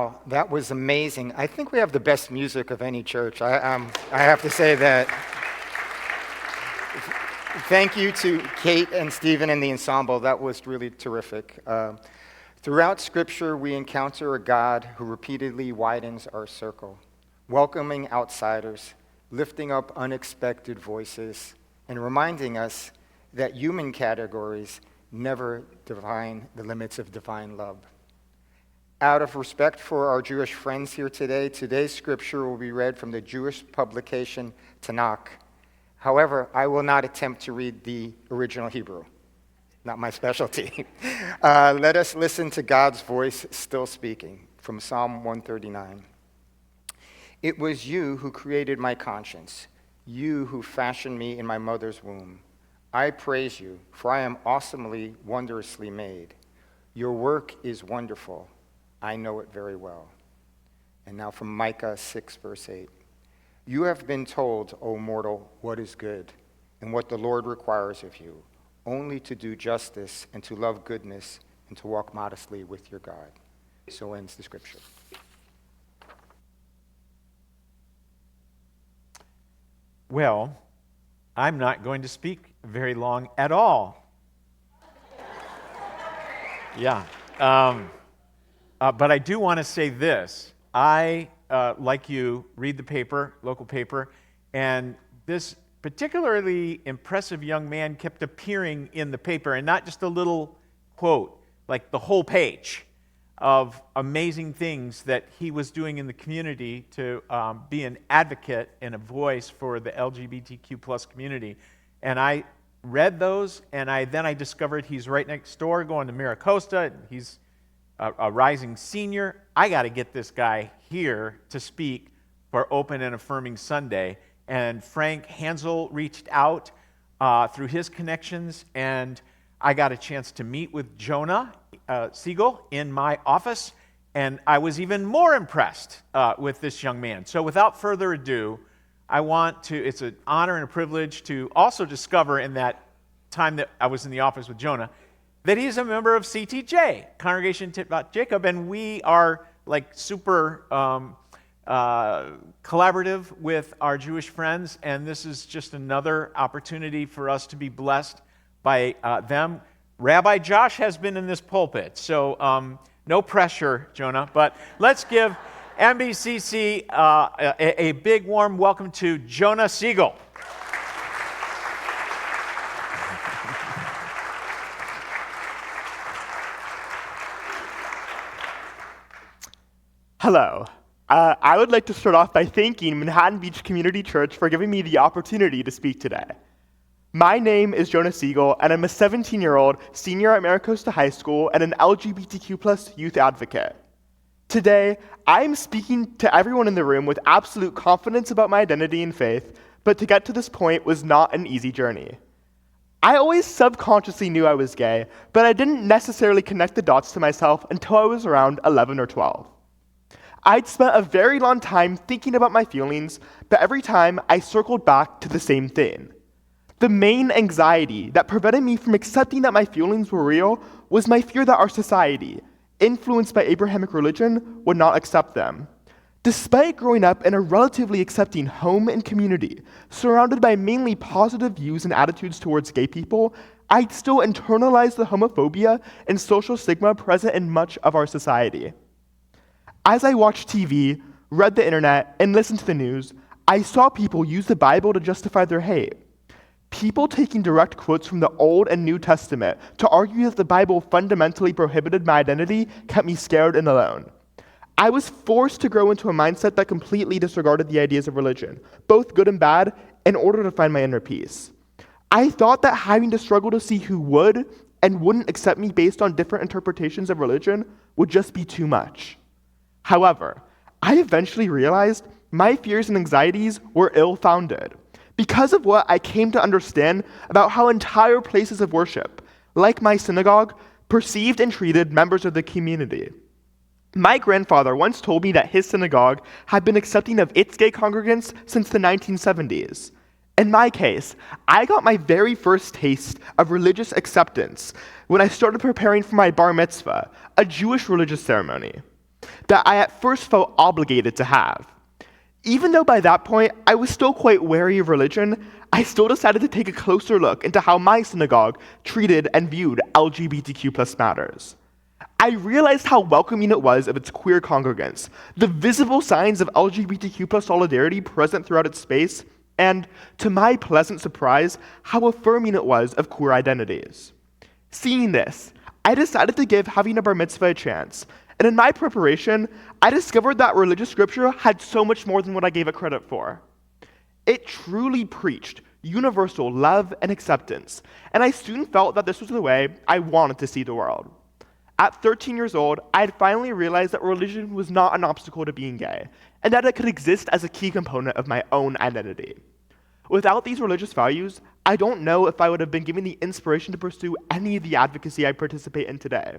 Wow, that was amazing. I think we have the best music of any church. I have to say that. Thank you to Kate and Stephen and the ensemble. That was really terrific. Throughout Scripture, we encounter a God who repeatedly widens our circle, welcoming outsiders, lifting up unexpected voices, and reminding us that human categories never define the limits of divine love. Out of respect for our Jewish friends here today, today's scripture will be read from the Jewish publication Tanakh. However, I will not attempt to read the original Hebrew. Not my specialty. Let us listen to God's voice still speaking from Psalm 139. It was you who created my conscience, you who fashioned me in my mother's womb. I praise you, for I am awesomely, wondrously made. Your work is wonderful. I know it very well. And now from Micah 6, verse 8. You have been told, O mortal, what is good, and what the Lord requires of you, only to do justice and to love goodness and to walk modestly with your God. So ends the scripture. Well, I'm not going to speak very long at all. Yeah. But I do want to say this. I, like you, read the paper, local paper, and this particularly impressive young man kept appearing in the paper, and not just a little quote, like the whole page of amazing things that he was doing in the community to be an advocate and a voice for the LGBTQ plus community. And I read those, and then I discovered he's right next door going to Miracosta. He's a rising senior. I got to get this guy here to speak for Open and Affirming Sunday. And Frank Hansel reached out through his connections, and I got a chance to meet with Jonah Segil in my office, and I was even more impressed with this young man. So without further ado, it's an honor and a privilege to also discover in that time that I was in the office with Jonah that he's a member of CTJ, Congregation Jacob, and we are like super collaborative with our Jewish friends, and this is just another opportunity for us to be blessed by them. Rabbi Josh has been in this pulpit, so no pressure, Jonah, but let's give MBCC a big warm welcome to Jonah Segil. Hello. I would like to start off by thanking Manhattan Beach Community Church for giving me the opportunity to speak today. My name is Jonah Segil, and I'm a 17-year-old senior at Miracosta High School and an LGBTQ+ youth advocate. Today, I am speaking to everyone in the room with absolute confidence about my identity and faith, but to get to this point was not an easy journey. I always subconsciously knew I was gay, but I didn't necessarily connect the dots to myself until I was around 11 or 12. I'd spent a very long time thinking about my feelings, but every time I circled back to the same thing. The main anxiety that prevented me from accepting that my feelings were real was my fear that our society, influenced by Abrahamic religion, would not accept them. Despite growing up in a relatively accepting home and community, surrounded by mainly positive views and attitudes towards gay people, I'd still internalized the homophobia and social stigma present in much of our society. As I watched TV, read the internet, and listened to the news, I saw people use the Bible to justify their hate. People taking direct quotes from the Old and New Testament to argue that the Bible fundamentally prohibited my identity kept me scared and alone. I was forced to grow into a mindset that completely disregarded the ideas of religion, both good and bad, in order to find my inner peace. I thought that having to struggle to see who would and wouldn't accept me based on different interpretations of religion would just be too much. However, I eventually realized my fears and anxieties were ill-founded because of what I came to understand about how entire places of worship, like my synagogue, perceived and treated members of the community. My grandfather once told me that his synagogue had been accepting of its gay congregants since the 1970s. In my case, I got my very first taste of religious acceptance when I started preparing for my bar mitzvah, a Jewish religious ceremony. that I at first felt obligated to have. Even though by that point I was still quite wary of religion, I still decided to take a closer look into how my synagogue treated and viewed LGBTQ plus matters. I realized how welcoming it was of its queer congregants, the visible signs of LGBTQ plus solidarity present throughout its space, and, to my pleasant surprise, how affirming it was of queer identities. Seeing this, I decided to give having a bar mitzvah a chance, and in my preparation, I discovered that religious scripture had so much more than what I gave it credit for. It truly preached universal love and acceptance, and I soon felt that this was the way I wanted to see the world. At 13 years old, I had finally realized that religion was not an obstacle to being gay, and that it could exist as a key component of my own identity. Without these religious values, I don't know if I would have been given the inspiration to pursue any of the advocacy I participate in today.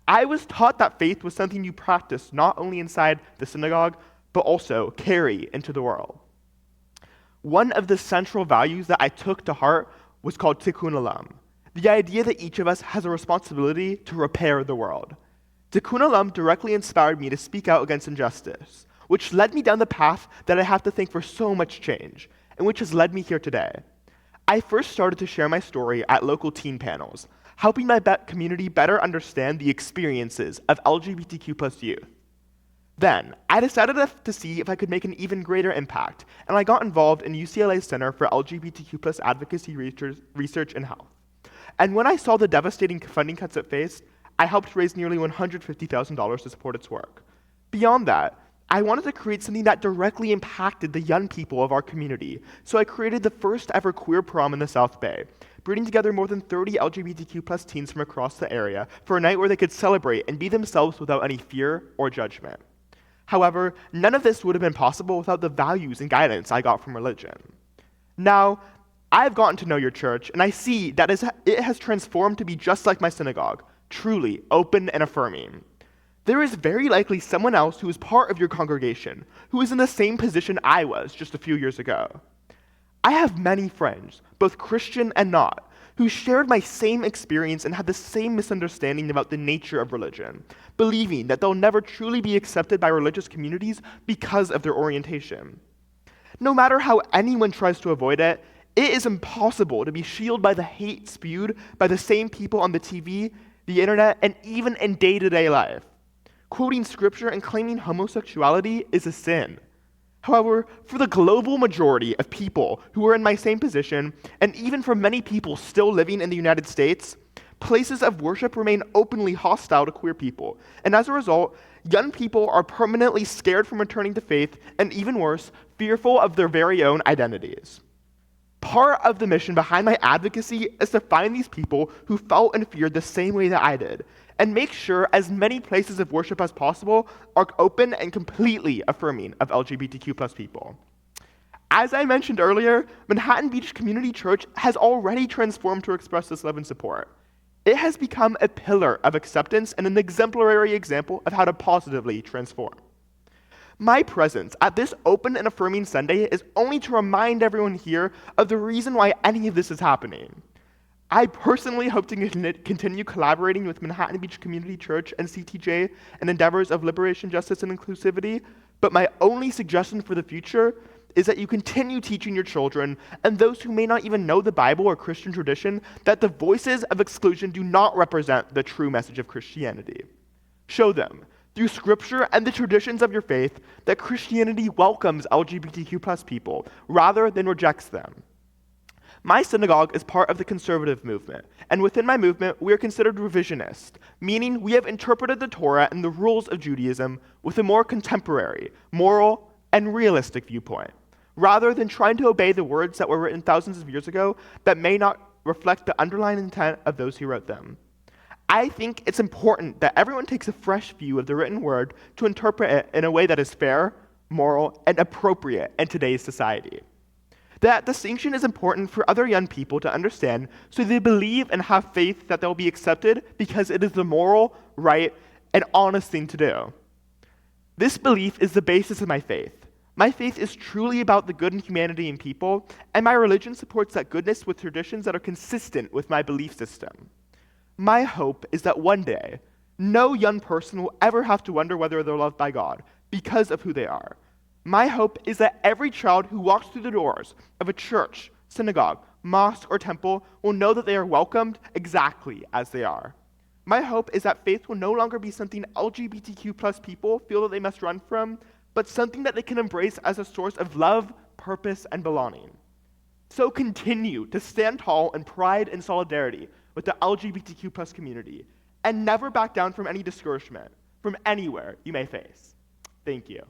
I was taught that faith was something you practice not only inside the synagogue, but also carry into the world. One of the central values that I took to heart was called tikkun olam, the idea that each of us has a responsibility to repair the world. Tikkun olam directly inspired me to speak out against injustice, which led me down the path that I have to thank for so much change, and which has led me here today. I first started to share my story at local teen panels, helping my community better understand the experiences of LGBTQ plus youth. Then, I decided to see if I could make an even greater impact, and I got involved in UCLA's Center for LGBTQ plus Advocacy Research and Health. And when I saw the devastating funding cuts it faced, I helped raise nearly $150,000 to support its work. Beyond that, I wanted to create something that directly impacted the young people of our community, so I created the first ever queer prom in the South Bay, bringing together more than 30 LGBTQ plus teens from across the area for a night where they could celebrate and be themselves without any fear or judgment. However, none of this would have been possible without the values and guidance I got from religion. Now, I've gotten to know your church, and I see that it has transformed to be just like my synagogue, truly open and affirming. There is very likely someone else who is part of your congregation who is in the same position I was just a few years ago. I have many friends, both Christian and not, who shared my same experience and had the same misunderstanding about the nature of religion, believing that they'll never truly be accepted by religious communities because of their orientation. No matter how anyone tries to avoid it, it is impossible to be shielded by the hate spewed by the same people on the TV, the internet, and even in day-to-day life. Quoting scripture and claiming homosexuality is a sin. However, for the global majority of people who are in my same position, and even for many people still living in the United States, places of worship remain openly hostile to queer people, and as a result, young people are permanently scared from returning to faith, and even worse, fearful of their very own identities. Part of the mission behind my advocacy is to find these people who felt and feared the same way that I did, and make sure as many places of worship as possible are open and completely affirming of LGBTQ plus people. As I mentioned earlier, Manhattan Beach Community Church has already transformed to express this love and support. It has become a pillar of acceptance and an exemplary example of how to positively transform. My presence at this open and affirming Sunday is only to remind everyone here of the reason why any of this is happening. I personally hope to continue collaborating with Manhattan Beach Community Church and CTJ in endeavors of liberation, justice, and inclusivity, but my only suggestion for the future is that you continue teaching your children and those who may not even know the Bible or Christian tradition that the voices of exclusion do not represent the true message of Christianity. Show them, through scripture and the traditions of your faith, that Christianity welcomes LGBTQ plus people rather than rejects them. My synagogue is part of the conservative movement, and within my movement, we are considered revisionist, meaning we have interpreted the Torah and the rules of Judaism with a more contemporary, moral, and realistic viewpoint, rather than trying to obey the words that were written thousands of years ago that may not reflect the underlying intent of those who wrote them. I think it's important that everyone takes a fresh view of the written word to interpret it in a way that is fair, moral, and appropriate in today's society. That distinction is important for other young people to understand so they believe and have faith that they'll be accepted because it is the moral, right, and honest thing to do. This belief is the basis of my faith. My faith is truly about the good in humanity and people, and my religion supports that goodness with traditions that are consistent with my belief system. My hope is that one day, No young person will ever have to wonder whether they're loved by God because of who they are. My hope is that every child who walks through the doors of a church, synagogue, mosque, or temple will know that they are welcomed exactly as they are. My hope is that faith will no longer be something LGBTQ plus people feel that they must run from, but something that they can embrace as a source of love, purpose, and belonging. So continue to stand tall in pride and solidarity with the LGBTQ plus community, and never back down from any discouragement from anywhere you may face. Thank you.